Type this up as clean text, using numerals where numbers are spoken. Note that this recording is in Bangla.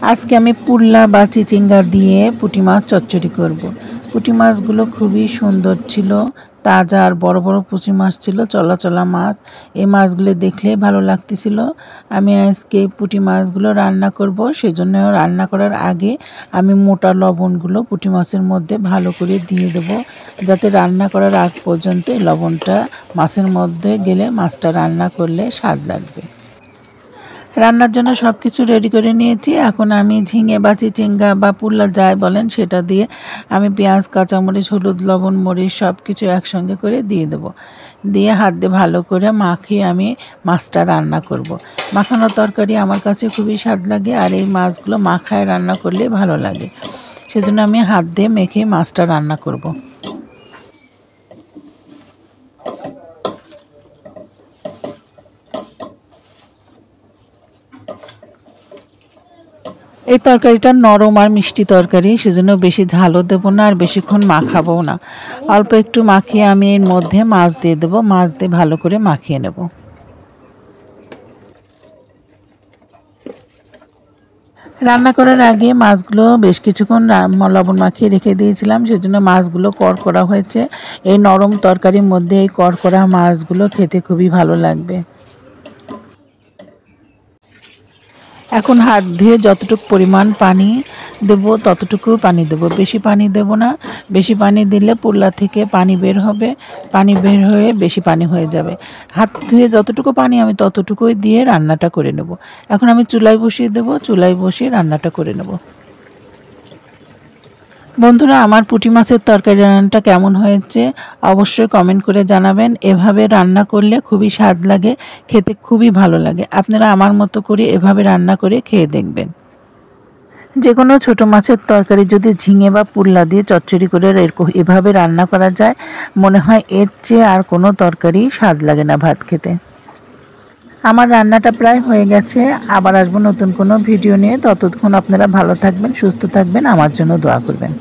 আজকে আমি পুল্লা বা চিচিঙ্গা দিয়ে পুঁটি মাছ চচ্চড়ি করব। পুঁটি মাছগুলো খুবই সুন্দর ছিল, তাজা আর বড় বড় পুঁটি মাছ ছিল, চলা চলা মাছ। এই মাছগুলো দেখলেই ভালো লাগতেছিল। আমি আজকে পুঁটি মাছগুলো রান্না করব, সেজন্য রান্না করার আগে আমি মোটা লবণগুলো পুঁটি মাছের মধ্যে ভালো করে দিয়ে দেব, যাতে রান্না করার আগ পর্যন্ত লবণটা মাছের মধ্যে গেলে মাছটা রান্না করলে স্বাদ লাগবে। রান্নার জন্য সব কিছু রেডি করে নিয়েছি। এখন আমি ঝিঙে বা চিচিঙ্গা বা পুল্লা যাই বলেন সেটা দিয়ে আমি পেঁয়াজ, কাঁচামরিচ, হলুদ, লবণ, মরিচ সব কিছু একসঙ্গে করে দিয়ে দেবো। দিয়ে হাত দিয়ে ভালো করে মাখিয়ে আমি মাছটা রান্না করব। মাখানো তরকারি আমার কাছে খুবই স্বাদ লাগে, আর এই মাছগুলো মাখায় রান্না করলে ভালো লাগে। সেজন্য আমি হাত দিয়ে মেখে মাছটা রান্না করব। এই তরকারিটা নরম আর মিষ্টি তরকারি, সেজন্য বেশি ঝালও দেবো না আর বেশিক্ষণ মাখাবো না। অল্প একটু মাখিয়ে আমি এর মধ্যে মাছ দিয়ে দেবো, মাছ দিয়ে ভালো করে মাখিয়ে নেব। রান্না করার আগে মাছগুলো বেশ কিছুক্ষণ লবণ মাখিয়ে রেখে দিয়েছিলাম, সেজন্য মাছগুলো কড়কড়া হয়েছে। এই নরম তরকারির মধ্যে এই কড়কড়া মাছগুলো খেতে খুবই ভালো লাগবে। এখন হাত ধুয়ে যতটুকু পরিমাণ পানি দেব ততটুকু পানি দেব, বেশি পানি দেব না। বেশি পানি দিলে পুল্লা থেকে পানি বের হবে, পানি বের হয়ে বেশি পানি হয়ে যাবে। হাত ধুয়ে যতটুকু পানি আমি ততটুকুই দিয়ে রান্নাটা করে নেব। এখন আমি চুলায় বসিয়ে দেব, চুলায় বসিয়ে রান্নাটা করে নেব। বন্ধুরা, আমার পুঁটি মাছের তরকারি রান্নাটা কেমন হয়েছে অবশ্যই কমেন্ট করে জানাবেন। এভাবে রান্না করলে খুবই স্বাদ লাগে, খেতে খুবই ভালো লাগে। আপনারা আমার মতো করে এভাবে রান্না করে খেয়ে দেখবেন। যে কোনো ছোটো মাছের তরকারি যদি ঝিঙে বা পুল্লা দিয়ে চচ্চড়ি করে এভাবে রান্না করা যায়, মনে হয় এর চেয়ে আর কোনো তরকারি স্বাদ লাগে না ভাত খেতে। আমার রান্নাটা প্রায় হয়ে গেছে। আবার আসবো নতুন কোনো ভিডিও নিয়ে। ততক্ষণ আপনারা ভালো থাকবেন, সুস্থ থাকবেন, আমার জন্য দোয়া করবেন।